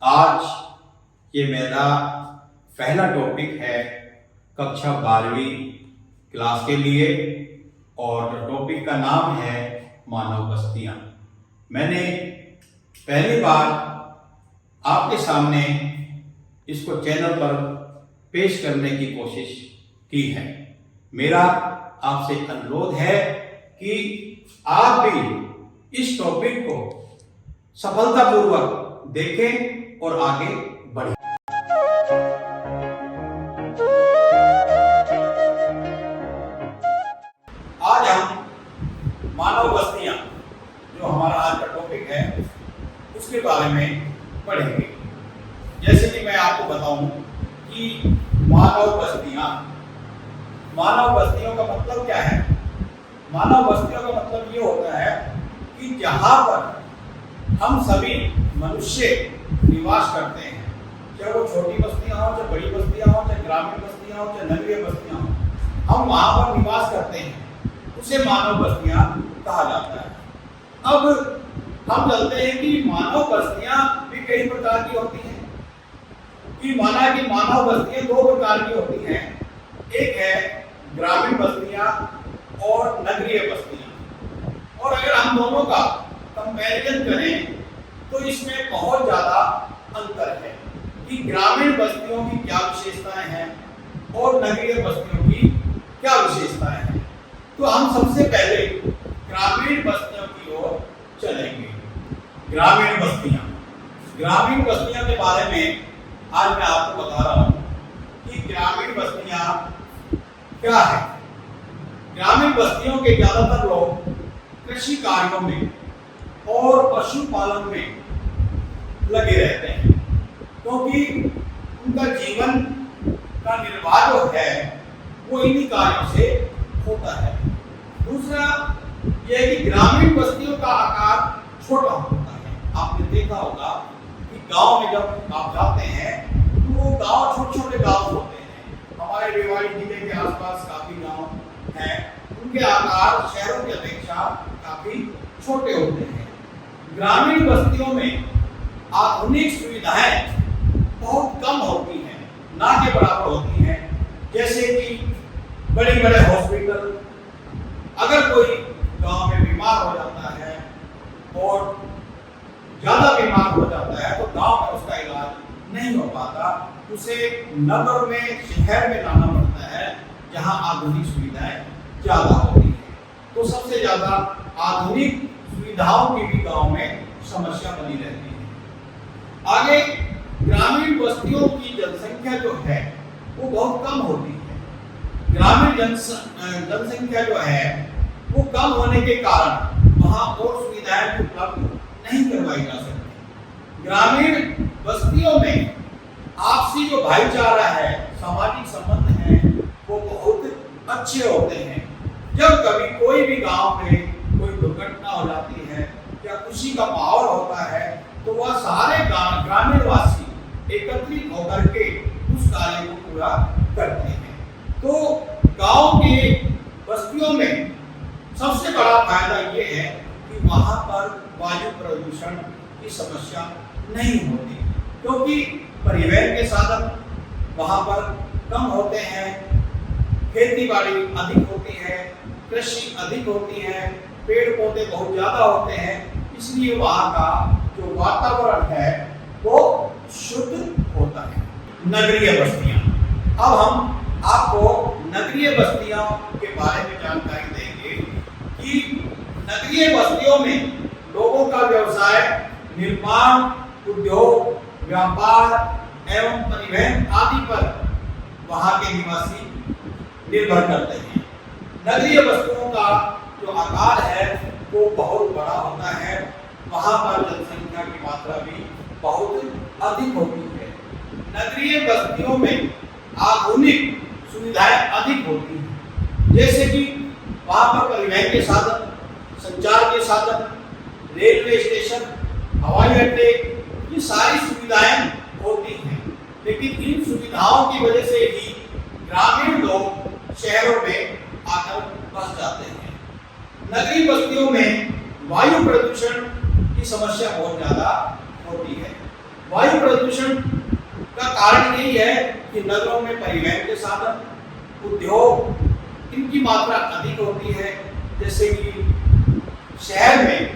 आज ये मेरा पहला टॉपिक है कक्षा 12वीं क्लास के लिए और टॉपिक का नाम है मानव बस्तियां। मैंने पहली बार आपके सामने इसको चैनल पर पेश करने की कोशिश की है। मेरा आपसे अनुरोध है कि आप भी इस टॉपिक को सफलतापूर्वक देखें और आगे बढ़ें। आज हम मानव बस्तियां, जो हमारा आज का टॉपिक है, उसके बारे में पढ़ेंगे। जैसे कि मैं आपको बताऊं कि मानव बस्तियों का मतलब क्या है। मानव बस्तियों का मतलब ये होता है कि जहां पर हम सभी मनुष्य निवास करते हैं, चाहे वो छोटी बस्तियां हो, चाहे बड़ी बस्तियां हो, चाहे ग्रामीण बस्तियां हो, चाहे नगरीय बस्तियां हो, हम वहां पर निवास करते हैं, उसे मानव बस्तियां कहा जाता है। अब हम जानते हैं कि मानव बस्तियां भी कई प्रकार की होती हैं। कि माना कि मानव बस्तियां दो प्रकार की होती हैं, एक है ग्रामीण बस्तियां और नगरीय बस्तियां। और अगर हम दोनों का कंपैरिजन करें तो इसमें बहुत ज्यादा अंतर है कि ग्रामीण बस्तियों की क्या विशेषताएं हैं और नगरीय बस्तियों की क्या विशेषताएं हैं। तो हम सबसे पहले ग्रामीण बस्तियों की ओर चलेंगे। ग्रामीण बस्तियां के बारे में आज मैं आपको बता रहा हूं कि ग्रामीण बस्तियां क्या है। ग्रामीण बस्तियों के ज्यादातर लोग कृषि कार्यों में और पशुपालन में लगे रहते हैं, क्योंकि उनका जीवन का निर्वाह जो है वो इन्हीं कार्यों से होता है। दूसरा यह है कि ग्रामीण बस्तियों का आकार छोटा होता है। आपने देखा होगा कि गांव में जब आप जाते हैं तो वो गांव छोटे छोटे गांव होते हैं। हमारे रेवाड़ी जिले के आसपास काफी गांव हैं, उनके आकार शहरों की अपेक्षा काफी छोटे होते हैं। ग्रामीण बस्तियों में आधुनिक सुविधाएं बहुत कम होती हैं, ना के बराबर होती हैं। जैसे कि बड़े बड़े हॉस्पिटल, अगर कोई गांव में बीमार हो जाता है और ज्यादा बीमार हो जाता है तो गांव में उसका इलाज नहीं हो पाता, उसे नगर में, शहर में लाना पड़ता है जहां आधुनिक सुविधाएं ज्यादा होती हैं। तो सबसे ज्यादा आधुनिक सुविधाओं की भी गांव में समस्या बनी रहती है। आगे ग्रामीण बस्तियों की जनसंख्या जो है वो बहुत कम होती है। ग्रामीण जनसंख्या जो है वो कम होने के कारण वहां और सुविधाएं उपलब्ध नहीं करवाई जा सकती। ग्रामीण बस्तियों में आपसी जो भाईचारा है, सामाजिक संबंध है, वो बहुत अच्छे होते हैं। जब कभी कोई भी गांव में कोई दुर्घटना हो जाती है या खुशी का माहौल होता है तो वह सारे ग्रामीणवासी एकत्रित होकर के उस कार्य को पूरा करते हैं। तो गांव के बस्तियों में सबसे बड़ा फायदा ये है कि वहां पर वायु प्रदूषण की समस्या नहीं होती, क्योंकि परिवहन के साधन वहां पर कम होते हैं, खेती बाड़ी अधिक होती है, कृषि अधिक होती है, पेड़ पौधे बहुत ज्यादा होते हैं, इसलिए वहां का जो वातावरण है वो शुद्ध होता है। नगरीय बस्तियां, अब हम आपको नगरीय बस्तियों के बारे में जानकारी देंगे कि नगरीय बस्तियों में लोगों का व्यवसाय निर्माण, उद्योग, व्यापार एवं परिवहन आदि पर वहां के निवासी निर्भर करते हैं। नगरीय बस्तियों का जो आकार है वो बहुत बड़ा होता है, वहां पर जनसंख्या की मात्रा भी बहुत अधिक होती है। नगरीय बस्तियों में आधुनिक सुविधाएं अधिक होती हैं, जैसे कि वहां पर परिवहन के साधन, संचार के साधन, रेलवे स्टेशन, हवाई अड्डे, ये सारी सुविधाएं होती हैं। लेकिन इन सुविधाओं की वजह से ही ग्रामीण लोग शहरों में आकर बस जाते हैं। नगरीय बस्तियों में वायु प्रदूषण की समस्या बहुत ज्यादा होती है। वायु प्रदूषण का कारण यही है कि नगरों में परिवहन के साधन, उद्योग, इनकी मात्रा अधिक होती है। जैसे कि शहर में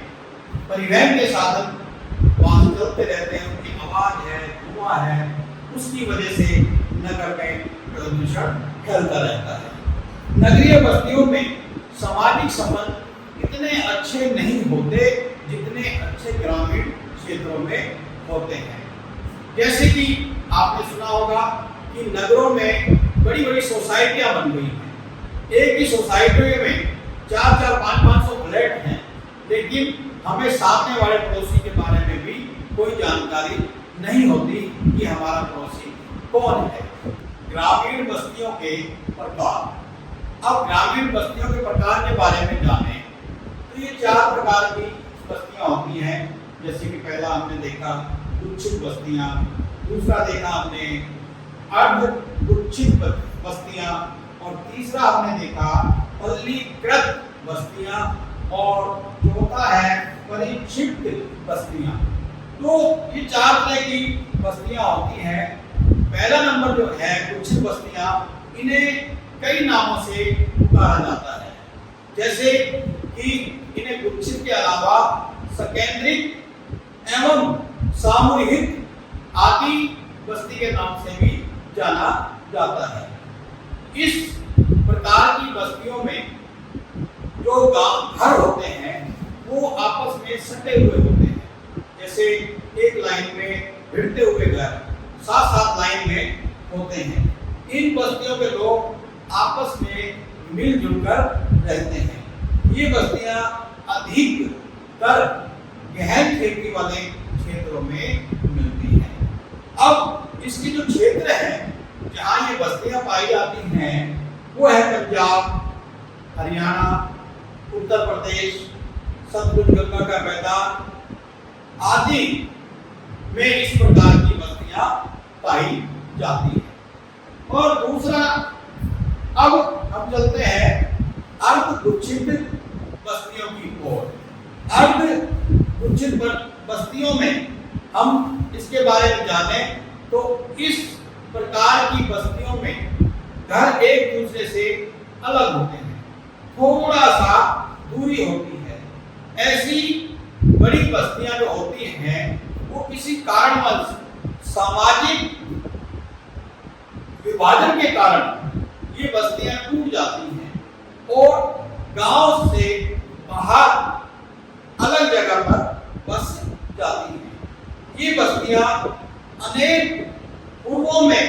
परिवहन के साधन वहां चलते रहते हैं, उनकी आवाज है, धुआं है, उसकी वजह से नगर में प्रदूषण फैलता रहता है। नगरीय बस्तियों में सामाजिक संबंध इतने अच्छे नहीं होते जितने अच्छे ग्रामीण क्षेत्रों में होते हैं। जैसे कि आपने सुना होगा कि नगरों में बड़ी बड़ी सोसाइटियां बन गई हैं। एक ही सोसाइटी में 4-4, 500 फ्लैट हैं, लेकिन हमें सामने वाले पड़ोसी के बारे में भी कोई जानकारी नहीं होती कि हमारा पड़ोसी कौन है। ग्रामीण बस्तियों के प्रकार। अब ग्रामीण बस्तियों के प्रकार के बारे में जाने तो ये 4 प्रकार की बस्तियां होती हैं। जैसे कि पहला हमने देखा गुच्छित बस्तियां, दूसरा देखा हमने अर्ध गुच्छित बस्तियां, और तीसरा हमने देखा पल्लीकृत बस्तियां, और चौथा है परिक्षिप्त बस्तियां। तो ये 4 तरह की बस्तियां होती हैं। पहला नंबर जो है गुच्छित बस्तियां, इन्हें कई नामों से पुकारा जाता है। जैसे कि इन्हें गुच्छित के अलावा सकेंद्रित एवं सामूहिक आदि बस्ती के नाम से भी जाना जाता है। इस प्रकार की बस्तियों में जो घर होते हैं वो आपस में सटे हुए होते हैं। जैसे एक लाइन में भिड़ते हुए घर 7-7 लाइन में होते हैं। इन बस्तियों के लोग आपस में मिलजुल कर रहते हैं। ये बस्तियां अधिकतर गहन खेती वाले क्षेत्रों में मिलती हैं। अब इसकी जो क्षेत्र है जहाँ ये बस्तियां पाई जाती हैं वो है पंजाब, हरियाणा, उत्तर प्रदेश, सतलुज गंगा का मैदान आदि में इस प्रकार की बस्तियां पाई जाती हैं। और दूसरा, अब हम चलते हैं अर्ध गुच्छित बस्तियों की ओर। अर्ध गुच्छित बस्तियों में हम इसके बारे में जाने तो इस प्रकार की बस्तियों में घर एक दूसरे से अलग होते हैं, थोड़ा सा दूरी होती है। ऐसी बड़ी बस्तियां जो होती हैं वो किसी कारणवश सामाजिक विभाजन के कारण ये बस्तियां टूट जाती हैं और गांव से बाहर अलग जगह पर बस जाती हैं। ये बस्तियां अनेक पूर्वों में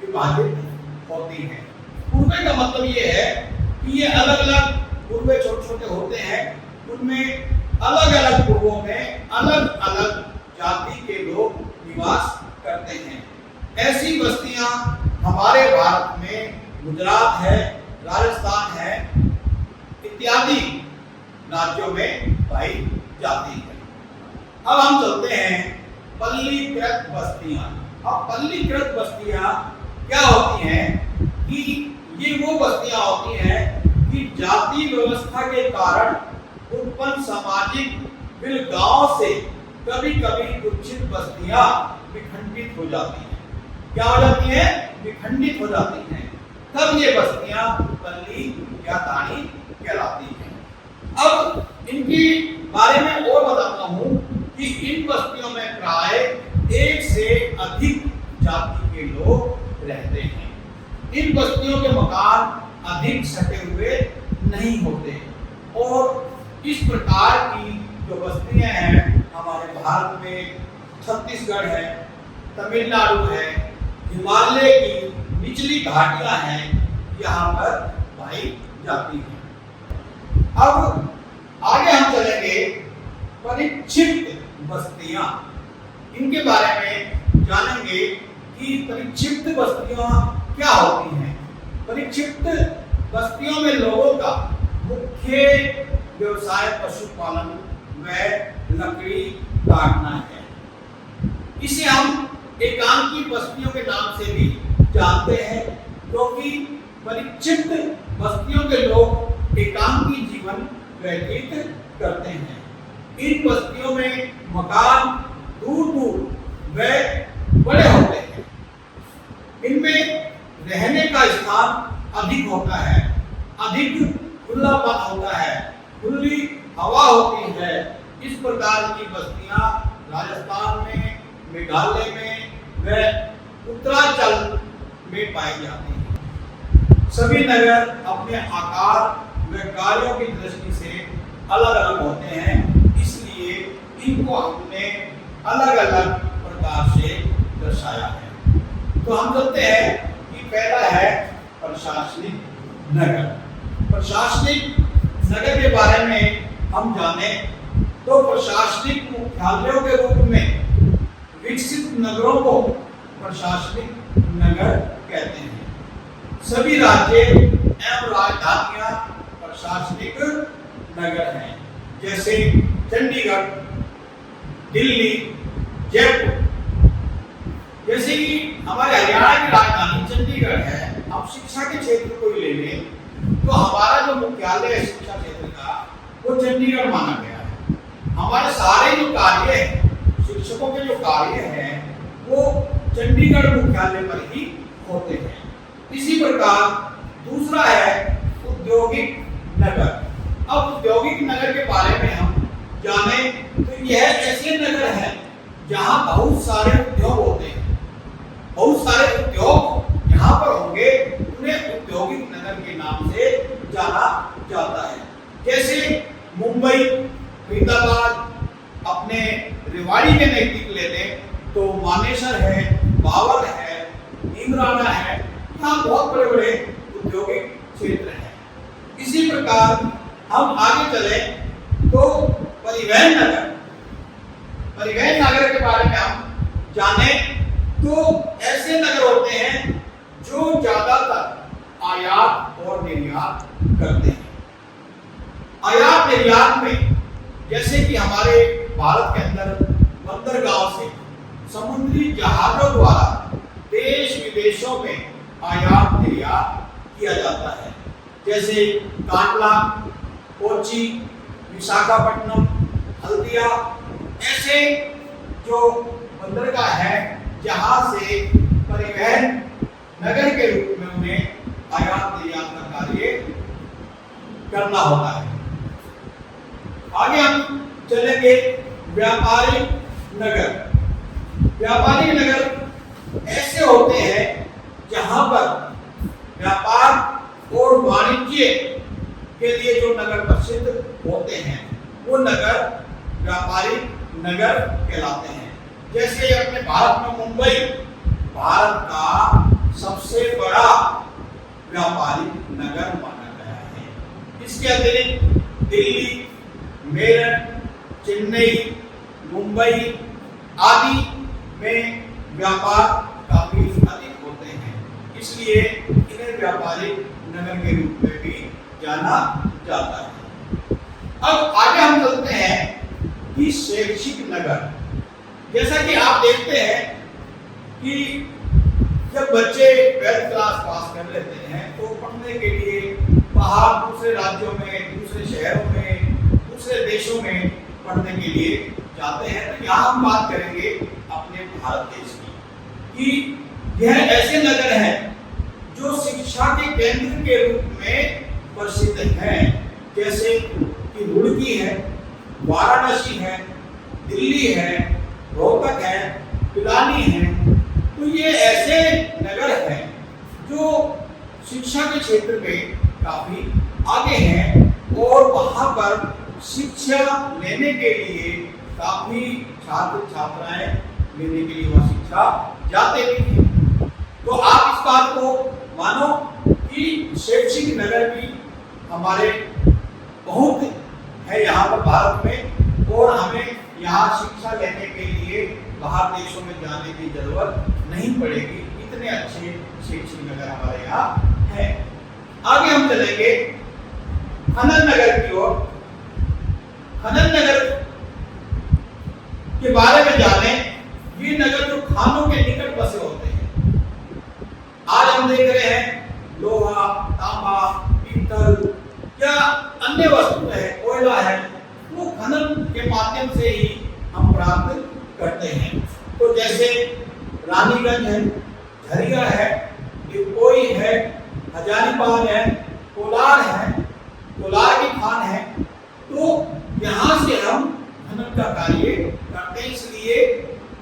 विभाजित होती हैं। पूर्वे का मतलब ये है कि ये अलग अलग पूर्वे छोटे छोटे होते हैं, उनमें अलग अलग पूर्वों में अलग अलग जाति के लोग निवास करते हैं। ऐसी बस्तियां हमारे भारत में गुजरात है, राजस्थान है इत्यादि राज्यों में पाई जाती है। अब हम चलते हैं पल्लीकृत बस्तियां। अब पल्लीकृत बस्तियां क्या होती हैं कि ये वो बस्तियां होती हैं कि जाति व्यवस्था के कारण उत्पन्न सामाजिक बिलगाव से कभी कभी गुच्छित बस्तियां विखंडित हो जाती हैं। क्या हो जाती हैं? विखंडित हो जाती हैं। तब ये बस्तियां पल्ली या ताड़ी कहलाती हैं। अब इनकी बारे में और बताता हूं कि इन बस्तियों में प्राय एक से अधिक जाति के लोग रहते हैं। इन बस्तियों के मकान अधिक सटे हुए नहीं होते और इस प्रकार की जो बस्तियां हैं हमारे भारत में छत्तीसगढ़ है, तमिलनाडु है, हिमालय की निचली घाटियां हैं, यहाँ पर पाई जाती हैं। अब आगे हम चलेंगे परिक्षिप्त बस्तियां। इनके बारे में जानेंगे कि परिक्षिप्त बस्तियां क्या होती हैं। परिक्षिप्त बस्तियों में लोगों का मुख्य व्यवसाय पशुपालन व लकड़ी काटना है। इसे हम एकांकी बस्तियों के नाम से भी जानते हैं क्योंकि परिक्षिप्त बस्तियों के लोग एकांकी जीवन व्यतीत करते हैं। इन बस्तियों में मकान दूर दूर वह बड़े होते हैं। इनमें रहने का स्थान अधिक होता है, अधिक खुलापन होता है, खुली हवा होती है। इस प्रकार की बस्तियां राजस्थान में, मेघालय में व उत्तरांचल में पाई जाती हैं। सभी नगर अपने आकार व कार्यों की दृष्टि से अलग अलग होते हैं, इसलिए इनको हमने अलग अलग प्रकार से दर्शाया है। तो हम चलते हैं कि पहला है प्रशासनिक नगर। प्रशासनिक नगर के बारे में हम जाने तो प्रशासनिक मुख्यालयों के रूप में विकसित नगरों को प्रशासनिक नगर कहते हैं। सभी राज्य एवं राजधानियां प्रशासनिक नगर हैं, जैसे चंडीगढ़, दिल्ली, जयपुर। जैसे कि हमारे हरियाणा की राजधानी चंडीगढ़ है, अब शिक्षा के क्षेत्र को ले लें तो हमारा जो मुख्यालय है शिक्षा क्षेत्र का, वो चंडीगढ़ माना गया है। हमारे सारे जो कार्य हैं, शिक्षकों के जो कार्य हैं, वो चंडीगढ़ मुख्यालय पर ही होते हैं। इसी प्रकार दूसरा है औद्योगिक नगर। अब औद्योगिक नगर के बारे में हम जाने तो यह ऐसे नगर हैं जहां बहुत सारे उद्योग होते हैं। बहुत सारे उद्योग यहाँ पर होंगे, उन्हें औद्योगिक नगर के नाम से जाना जाता है। जैसे मुंबई, फरीदाबाद, अपने रेवाड़ी के नजदीक ले लें तो मानेसर है, बावल है, नीमराना है, यहाँ बहुत बड़े बड़े औद्योगिक क्षेत्र हैं। इसी प्रकार हम आगे चले तो परिवहन नगर। परिवहन नगर के बारे में हम जाने तो ऐसे नगर होते हैं जो ज्यादातर आयात और निर्यात करते हैं। आयात निर्यात में जैसे कि हमारे भारत के अंदर बंदरगाह से समुद्री जहाजों द्वारा देश विदेशों में आयात निर्यात किया जाता है। जैसे कांडला, कोच्चि, विशाखापट्टनम, हल्दिया, ऐसे जो बंदरगाह है जहां से परिवहन नगर के रूप में उन्हें आयात निर्यात का कार्य करना होता है। आगे हम चलेंगे व्यापारिक नगर। व्यापारिक नगर ऐसे होते हैं जहां पर व्यापार और वाणिज्य के लिए जो नगर प्रसिद्ध होते हैं, वो नगर व्यापारिक नगर कहलाते हैं। जैसे अपने भारत में मुंबई भारत का सबसे बड़ा व्यापारिक नगर माना गया है। इसके अतिरिक्त दिल्ली, मेरठ, चेन्नई, मुंबई आदि में व्यापार काफी अधिक होते हैं, इसलिए इन्हें व्यापारिक नगर के रूप में भी जाना जाता है। अब आगे हम चलते हैं कि शैक्षिक नगर। जैसा कि आप देखते हैं कि जब बच्चे 12th क्लास पास कर लेते हैं तो पढ़ने के लिए बाहर दूसरे राज्यों में, दूसरे शहरों में, दूसरे देशों में पढ़ने के लिए जाते हैं। तो यहाँ हम बात करेंगे अपने भारत देश की कि यह ऐसे नगर हैं जो शिक्षा के केंद्र के रूप में प्रसिद्ध हैं। जैसे कि रुड़की है, वाराणसी है, दिल्ली है, रोहतक है, पिलानी है। तो ये ऐसे नगर हैं जो शिक्षा के क्षेत्र में काफी आगे हैं और वहां पर शिक्षा लेने के लिए काफी छात्र छात्राएं लेने के लिए वह शिक्षा जाते भी हैं। तो आप इस बात को मानो कि शैक्षिक नगर भी हमारे बहुत है यहाँ पर भारत में, और हमें यहाँ शिक्षा लेने के लिए बाहर देशों में जाने की जरूरत नहीं पड़ेगी। इतने अच्छे शैक्षिक नगर हमारे यहाँ है। आगे हम चलेंगे खनन नगर की ओर। खनन नगर के बारे में जाने, ये नगर जो खानों के निकट बसे होते हैं। आज हम देख रहे हैं लोहा, तांबा, पीतल या अन्य वस्तु है, कोयला है, वो खनन के माध्यम से ही हम प्राप्त करते हैं। तो जैसे रानीगंज है, झरिया है, डिपोई है, हजारीबाग है, कोलार है, कोलार की खान है। तो यहाँ से हम खनन का कार्य करते हैं, इसलिए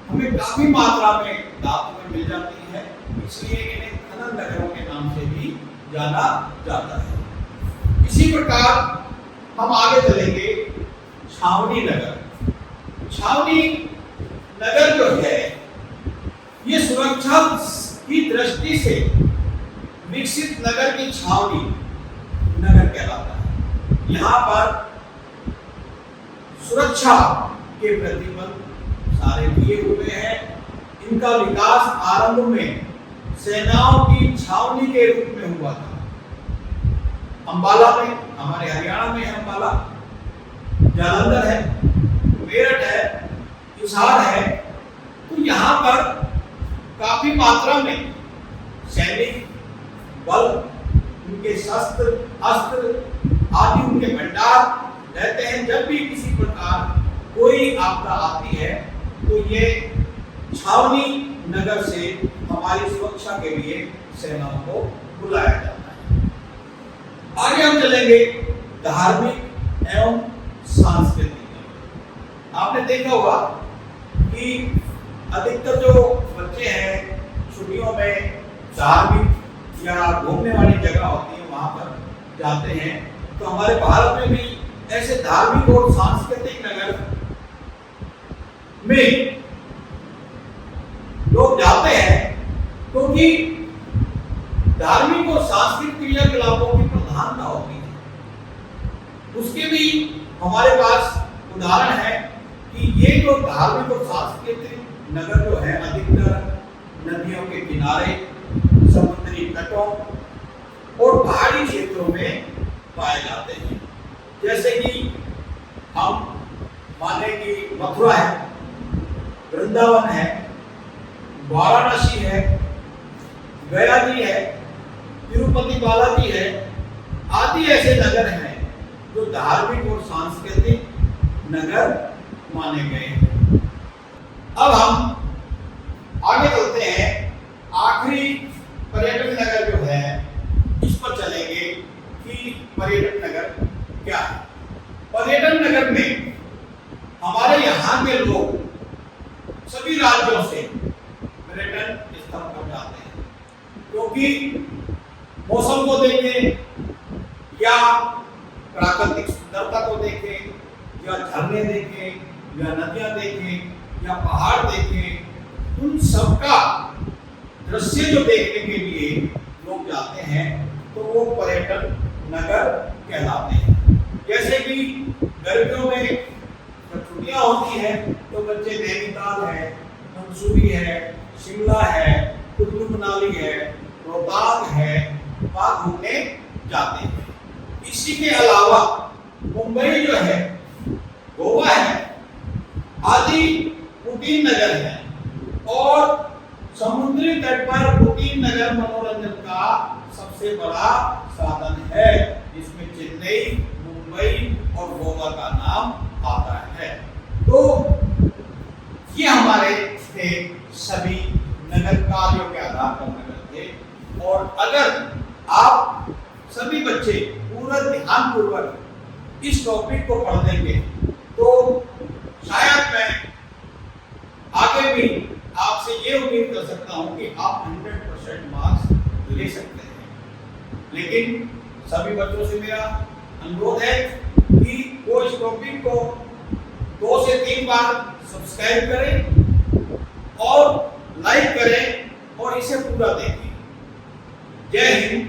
हमें काफी मात्रा में धातुएं मिल जाती है, इसलिए इन्हें खनन नगरों के नाम से भी जाना जाता है। इसी प्रकार हम आगे चलेंगे छावनी नगर। छावनी नगर जो है ये सुरक्षा की दृष्टि से विकसित नगर की छावनी नगर कहलाता है। यहाँ पर सुरक्षा के प्रतिबंध सारे किए हुए हैं। इनका विकास आरंभ में सेनाओं की छावनी के रूप में हुआ था। अंबाला में, हमारे हरियाणा में अंबाला, जालंधर है, मेरठ है, हिसार है। तो यहाँ पर काफी मात्रा में सैनिक बल, उनके शस्त्र अस्त्र आदि उनके भंडार रहते हैं। जब भी किसी प्रकार कोई आपदा आती है तो ये छावनी नगर से हमारी सुरक्षा के लिए सेनाओं को बुलाया जाता है। आगे हम चलेंगे धार्मिक एवं सांस्कृतिक। आपने देखा होगा कि अधिकतर जो बच्चे हैं छुट्टियों में धार्मिक या घूमने वाली जगह होती है वहां पर जाते हैं। तो हमारे भारत में भी ऐसे धार्मिक और सांस्कृतिक नगर में लोग जाते हैं, क्योंकि धार्मिक और सांस्कृतिक क्रियाकलापों की प्रधानता होती है। उसके भी हमारे पास उदाहरण है कि ये जो धार्मिक और सांस्कृतिक नगर जो है अधिकतर नदियों के किनारे, समुद्री तटों और पहाड़ी क्षेत्रों में पाए जाते हैं। जैसे कि हम माने कि मथुरा है, वृंदावन है, वाराणसी है, गया जी है, तिरुपति बालाजी है, आदि ऐसे नगर हैं जो धार्मिक और सांस्कृतिक नगर माने गए हैं। अब हम आगे चलते हैं, आखिरी पर्यटन नगर जो है इस पर चलेंगे कि पर्यटन नगर क्या है। पर्यटन नगर में हमारे यहाँ के लोग सभी राज्यों से पर्यटन स्थल पर जाते हैं, क्योंकि मौसम को देखें या प्राकृतिक सुंदरता को देखें या झरने देखें या नदियां देखें या पहाड़ देखें, उन सबका दृश्य जो देखने के लिए लोग जाते हैं तो वो पर्यटन नगर कहलाते हैं। जैसे कि गर्मियों में जब छुट्टियां होती है तो बच्चे नैनीताल है, मंसूरी है, शिमला है, कुल्लू मनाली है, रोहतांग है, वहां घूमने जाते हैं। इसी के अलावा मुंबई जो है, गोवा है, आदि कुटीर नगर है और समुद्री तट पर कुटीर नगर मनोरंजन का सबसे बड़ा साधन है, जिसमें चेन्नई, मुंबई और गोवा का नाम आता है। तो ये हमारे थे सभी नगर कार्यों के आधार पर नगर थे। और अगर आप सभी बच्चे पूरा ध्यान पूर्वक इस टॉपिक को पढ़ लेंगे तो शायद मैं आगे भी आपसे ये उम्मीद कर सकता हूं कि आप 100% मार्क्स ले सकते हैं। लेकिन सभी बच्चों से मेरा अनुरोध है कि वो इस टॉपिक को 2 से 3 बार सब्सक्राइब करें और लाइक करें और इसे पूरा देखें। जय हिंद,